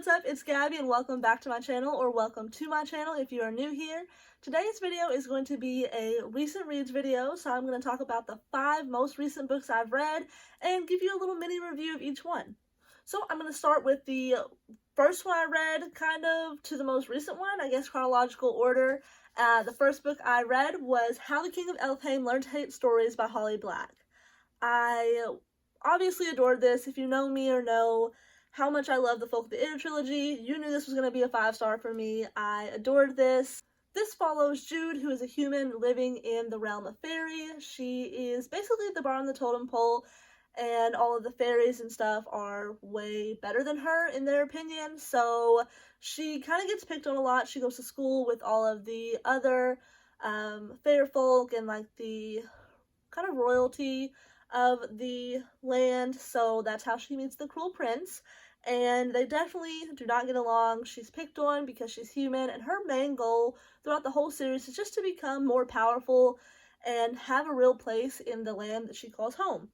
what's up? It's Gabby and welcome back to my channel, or welcome to my channel if you are new here. Today's video is going to be a recent reads video, so I'm going to talk about the 5 most recent books I've read and give you a little mini review of each one. So I'm going to start with the first one I read, kind of to the most recent one, I guess chronological order. The first book I read was How the King of Elfhame Learned to Hate Stories by Holly Black. I obviously adored this. If you know me or know how much I love the Folk of the Air trilogy, you knew this was going to be a 5-star for me. I adored this. This follows Jude, who is a human living in the realm of fairy. She is basically at the bar on the totem pole, and all of the fairies and stuff are way better than her in their opinion, so she kind of gets picked on a lot. She goes to school with all of the other fair folk and like the kind of royalty of the land, so that's how she meets the cruel prince, and they definitely do not get along. She's picked on because she's human, and her main goal throughout the whole series is just to become more powerful and have a real place in the land that she calls home.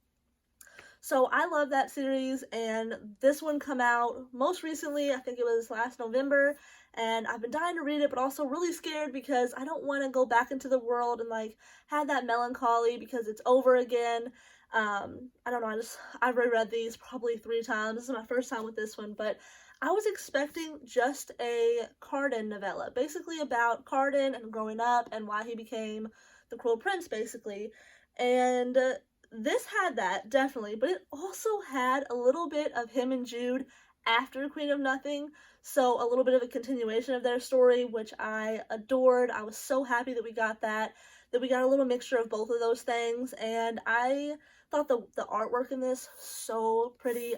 So I love that series, and this one come out most recently, I think it was last November, and I've been dying to read it, but also really scared because I don't want to go back into the world and like have that melancholy because it's over again. I don't know, I've reread these probably 3 times. This is my first time with this one, but I was expecting just a Cardan novella, basically about Cardan and growing up and why he became the cruel prince, basically. And this had that, definitely, but it also had a little bit of him and Jude after Queen of Nothing, so a little bit of a continuation of their story, which I adored. I was so happy that we got that we got a little mixture of both of those things, and I thought the artwork in this so pretty.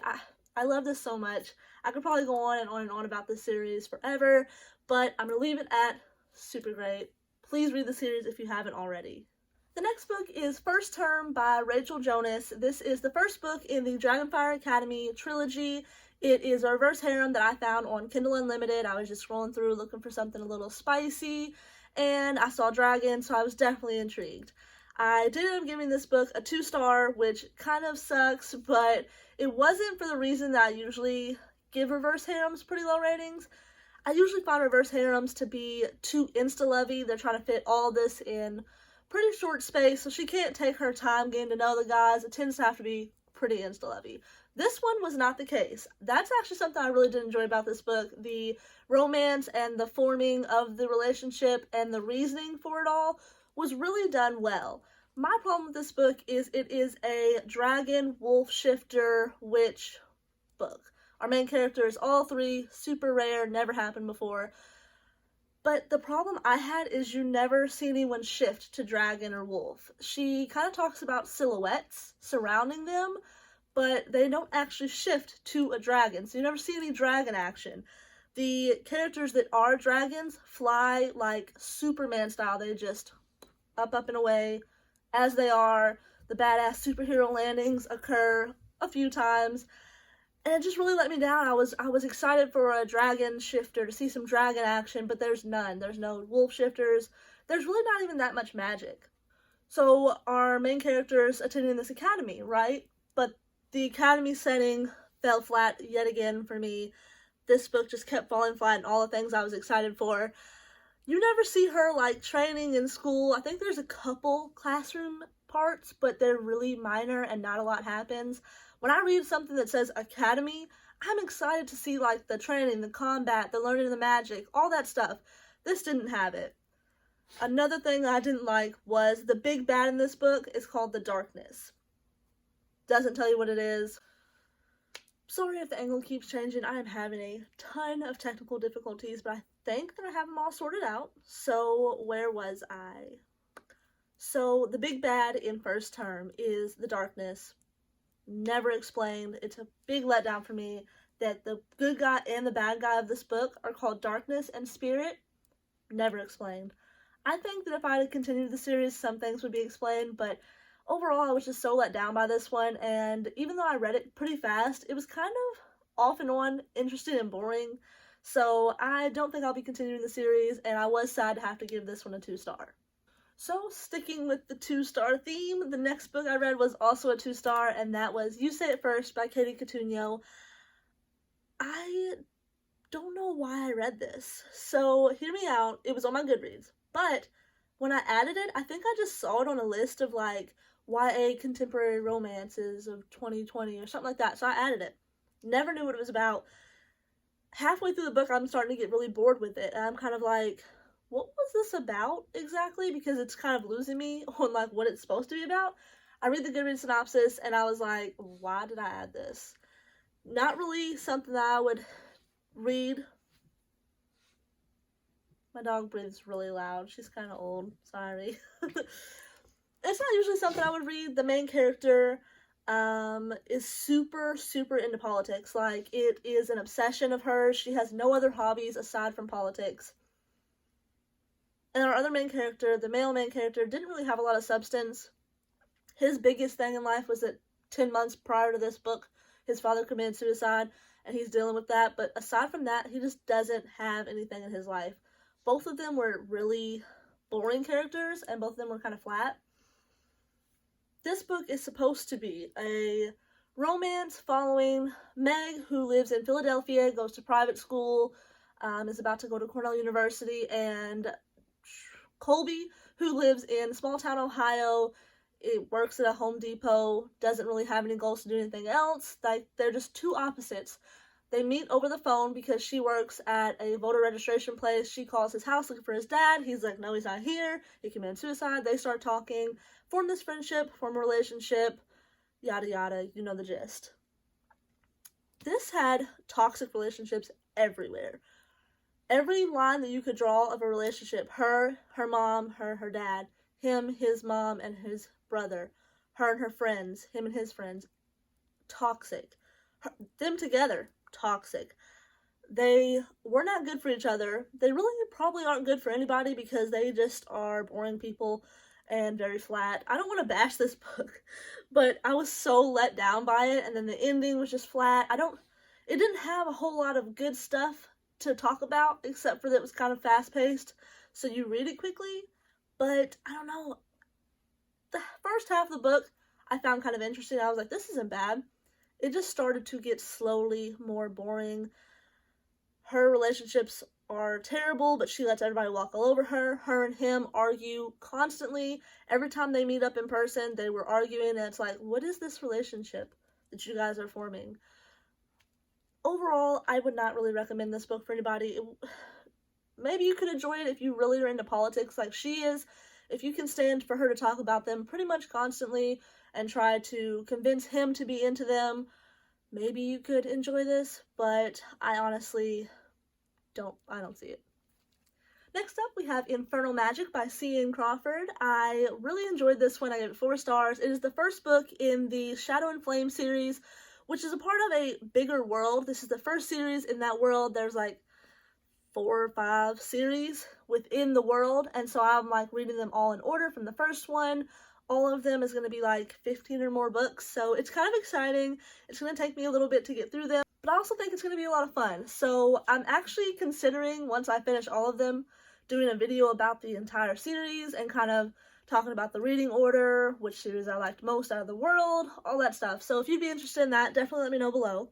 I love this so much. I could probably go on and on and on about this series forever, but I'm gonna leave it at super great. Please read the series if you haven't already. The next book is First Term by Rachel Jonas. This is the first book in the Dragonfire Academy trilogy. It is a reverse harem that I found on Kindle Unlimited. I was just scrolling through looking for something a little spicy, and I saw dragons, so I was definitely intrigued. I did end up giving this book a 2-star, which kind of sucks, but it wasn't for the reason that I usually give reverse harems pretty low ratings. I usually find reverse harems to be too insta-lovey. They're trying to fit all this in pretty short space, so she can't take her time getting to know the guys. It tends to have to be pretty insta-lovey. This one was not the case. That's actually something I really did enjoy about this book. The romance and the forming of the relationship and the reasoning for it all was really done well. My problem with this book is it is a dragon, wolf, shifter, witch book. Our main characters, all 3, super rare, never happened before. But the problem I had is you never see anyone shift to dragon or wolf. She kind of talks about silhouettes surrounding them, but they don't actually shift to a dragon, so you never see any dragon action. The characters that are dragons fly like Superman style. They just up and away as they are. The badass superhero landings occur a few times, and it just really let me down. I was excited for a dragon shifter, to see some dragon action, but there's none. There's no wolf shifters. There's really not even that much magic. So our main character's attending this academy, right? But the academy setting fell flat yet again for me. This book just kept falling flat in all the things I was excited for. You never see her like training in school. I think there's a couple classroom parts, but they're really minor and not a lot happens. When I read something that says academy, I'm excited to see like the training, the combat, the learning of the magic, all that stuff. This didn't have it. Another thing I didn't like was the big bad in this book is called the Darkness. Doesn't tell you what it is. Sorry if the angle keeps changing. I am having a ton of technical difficulties, but I think that I have them all sorted out. So where was I? So the big bad in First Term is the Darkness. Never explained. It's a big letdown for me that the good guy and the bad guy of this book are called Darkness and Spirit. Never explained. I think that if I had continued the series, some things would be explained, but overall, I was just so let down by this one, and even though I read it pretty fast, it was kind of off and on, interesting and boring, so I don't think I'll be continuing the series, and I was sad to have to give this one a 2-star. So, sticking with the 2-star theme, the next book I read was also a 2-star, and that was You Say It First by Katie Coutinho. I don't know why I read this. So hear me out. It was on my Goodreads. But when I added it, I think I just saw it on a list of like YA contemporary romances of 2020 or something like that. So I added it. Never knew what it was about. Halfway through the book, I'm starting to get really bored with it. And I'm kind of like, what was this about exactly? Because it's kind of losing me on like what it's supposed to be about. I read the Goodreads synopsis and I was like, why did I add this? Not really something that I would read. My dog breathes really loud. She's kind of old. Sorry. It's not usually something I would read. The main character is super into politics. Like, it is an obsession of hers. She has no other hobbies aside from politics. And our other main character, the male main character, didn't really have a lot of substance. His biggest thing in life was that 10 months prior to this book, his father committed suicide, and he's dealing with that. But aside from that, he just doesn't have anything in his life. Both of them were really boring characters, and both of them were kind of flat. This book is supposed to be a romance following Meg, who lives in Philadelphia, goes to private school, is about to go to Cornell University, and Colby, who lives in small town Ohio, it works at a Home Depot, doesn't really have any goals to do anything else. Like, they're just two opposites. They meet over the phone because she works at a voter registration place. She calls his house looking for his dad. He's like, no, he's not here. He committed suicide. They start talking, form this friendship, form a relationship, yada yada, you know the gist. This had toxic relationships everywhere. Every line that you could draw of a relationship, her mom, her dad, him, his mom, and his brother, her and her friends, him and his friends, toxic. Them together, toxic. They were not good for each other. They really probably aren't good for anybody because they just are boring people and very flat. I don't want to bash this book, but I was so let down by it, and then the ending was just flat. It didn't have a whole lot of good stuff to talk about, except for that it was kind of fast-paced, so you read it quickly, but I don't know. The first half of the book I found kind of interesting. I was like, this isn't bad. It just started to get slowly more boring. Her relationships are terrible, but she lets everybody walk all over her. Her and him argue constantly. Every time they meet up in person, they were arguing, and it's like, what is this relationship that you guys are forming? Overall, I would not really recommend this book for anybody. Maybe you could enjoy it if you really are into politics like she is. If you can stand for her to talk about them pretty much constantly and try to convince him to be into them, maybe you could enjoy this, but I honestly don't see it. Next up, we have Infernal Magic by C.N. Crawford. I really enjoyed this one. I gave it 4 stars. It is the first book in the Shadow and Flame series, which is a part of a bigger world. This is the first series in that world. There's like 4 or 5 series within the world, and so I'm like reading them all in order from the first one. All of them is going to be like 15 or more books, so it's kind of exciting. It's going to take me a little bit to get through them, but I also think it's going to be a lot of fun. So I'm actually considering, once I finish all of them, doing a video about the entire series and kind of talking about the reading order, which series I liked most out of the world, all that stuff. So if you'd be interested in that, definitely let me know below.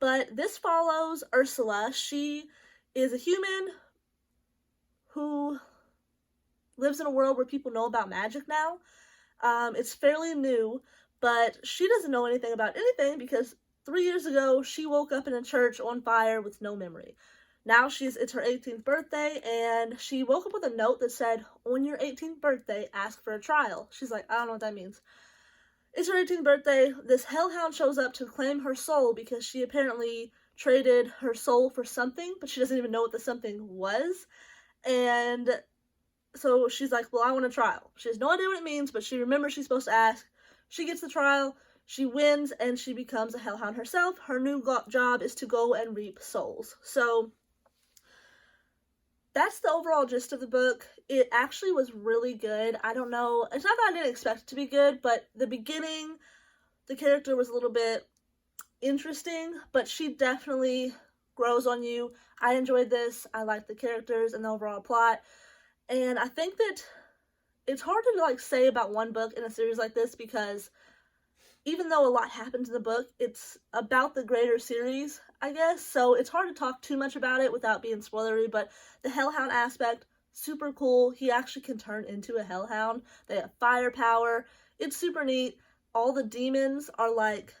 But this follows Ursula. She is a human who lives in a world where people know about magic now. It's fairly new, but she doesn't know anything about anything because 3 years ago she woke up in a church on fire with no memory. Now it's her 18th birthday, and she woke up with a note that said, on your 18th birthday, ask for a trial. She's like, I don't know what that means. It's her 18th birthday. This hellhound shows up to claim her soul because she apparently traded her soul for something, but she doesn't even know what the something was. And so she's like, well, I want a trial. She has no idea what it means, but she remembers she's supposed to ask. She gets the trial, she wins, and she becomes a hellhound herself. Her new job is to go and reap souls. So that's the overall gist of the book. It actually was really good. I don't know, it's not that I didn't expect it to be good, but the beginning, the character was a little bit interesting, but she definitely grows on you. I enjoyed this. I liked the characters and the overall plot. And I think that it's hard to like say about one book in a series like this because even though a lot happens in the book, it's about the greater series, I guess, so it's hard to talk too much about it without being spoilery, but the Hellhound aspect, super cool. He actually can turn into a Hellhound. They have firepower. It's super neat. All the demons are like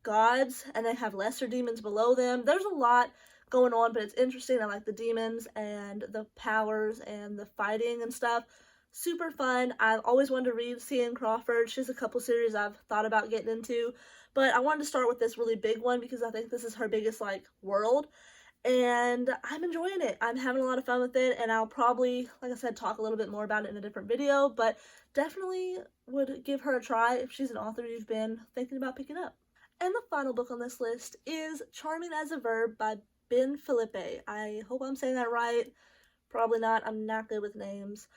gods, and they have lesser demons below them. There's a lot going on, but it's interesting. I like the demons and the powers and the fighting and stuff. Super fun. I've always wanted to read C.N. Crawford. She has a couple series I've thought about getting into, but I wanted to start with this really big one because I think this is her biggest, like, world, and I'm enjoying it. I'm having a lot of fun with it, and I'll probably, like I said, talk a little bit more about it in a different video, but definitely would give her a try if she's an author you've been thinking about picking up. And the final book on this list is Charming as a Verb by Ben Felipe. I hope I'm saying that right. Probably not. I'm not good with names.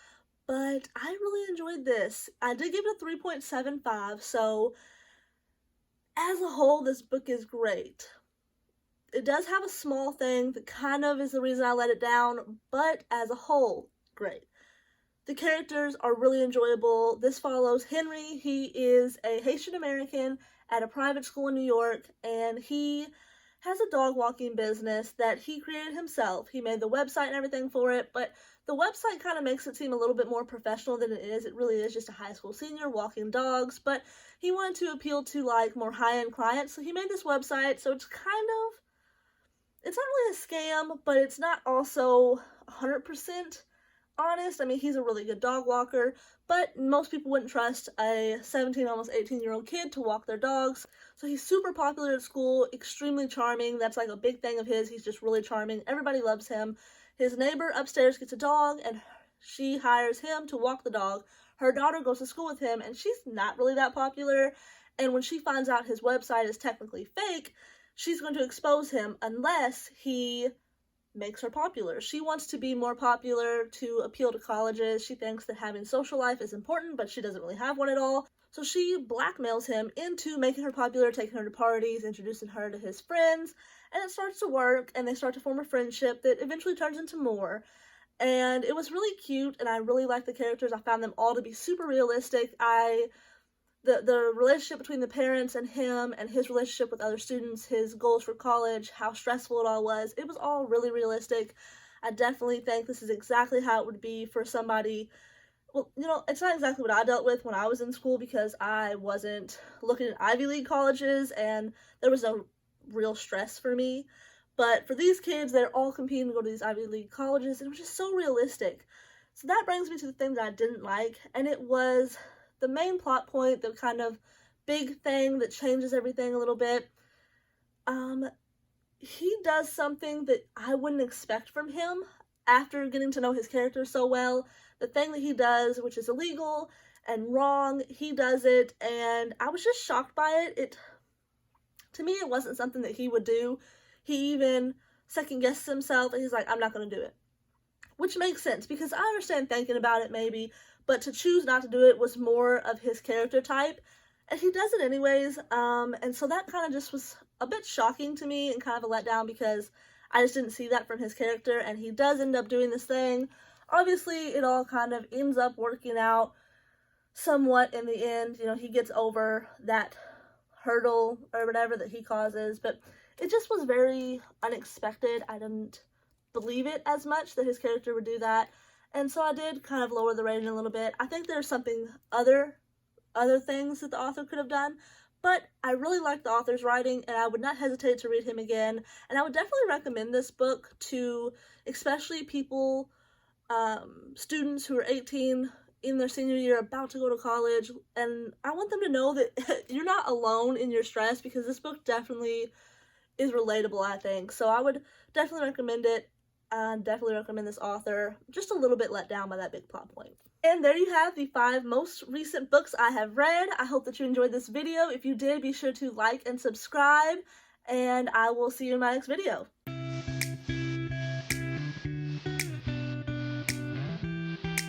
But I really enjoyed this. I did give it a 3.75, so as a whole, this book is great. It does have a small thing that kind of is the reason I let it down, but as a whole, great. The characters are really enjoyable. This follows Henry. He is a Haitian American at a private school in New York, and he has a dog walking business that he created himself. He made the website and everything for it, but the website kind of makes it seem a little bit more professional than it is. It really is just a high school senior walking dogs, but he wanted to appeal to like more high-end clients, so he made this website. So it's not really a scam, but it's not also 100% honest. I mean, he's a really good dog walker, but most people wouldn't trust a 17, almost 18-year-old kid to walk their dogs. So he's super popular at school, extremely charming. That's like a big thing of his. He's just really charming. Everybody loves him. His neighbor upstairs gets a dog, and she hires him to walk the dog. Her daughter goes to school with him, and she's not really that popular. And when she finds out his website is technically fake, she's going to expose him unless he makes her popular. She wants to be more popular to appeal to colleges. She thinks that having social life is important, but she doesn't really have one at all. So she blackmails him into making her popular, taking her to parties, introducing her to his friends, and it starts to work, and they start to form a friendship that eventually turns into more. And it was really cute, and I really liked the characters. I found them all to be super realistic. The relationship between the parents and him, and his relationship with other students, his goals for college, how stressful it all was, it was all really realistic. I definitely think this is exactly how it would be for somebody. Well, you know, it's not exactly what I dealt with when I was in school because I wasn't looking at Ivy League colleges and there was no real stress for me. But for these kids, they're all competing to go to these Ivy League colleges, and it was just so realistic. So that brings me to the thing that I didn't like, and it was the main plot point, the kind of big thing that changes everything a little bit. He does something that I wouldn't expect from him after getting to know his character so well. The thing that he does, which is illegal and wrong, he does it, and I was just shocked by it. To me, it wasn't something that he would do. He even second-guesses himself, and he's like, I'm not going to do it. Which makes sense, because I understand thinking about it maybe, but to choose not to do it was more of his character type, and he does it anyways, and so that kind of just was a bit shocking to me and kind of a letdown because I just didn't see that from his character, and he does end up doing this thing. Obviously, it all kind of ends up working out somewhat in the end. You know, he gets over that hurdle or whatever that he causes, but it just was very unexpected. I didn't believe it as much that his character would do that, and so I did kind of lower the rating a little bit. I think there's something other things that the author could have done, but I really like the author's writing, and I would not hesitate to read him again, and I would definitely recommend this book to especially people, students who are 18 in their senior year about to go to college, and I want them to know that you're not alone in your stress, because this book definitely is relatable, I think. So I would definitely recommend it. Definitely recommend this author. Just a little bit let down by that big plot point. And there you have the 5 most recent books I have read. I hope that you enjoyed this video. If you did, be sure to like and subscribe, and I will see you in my next video.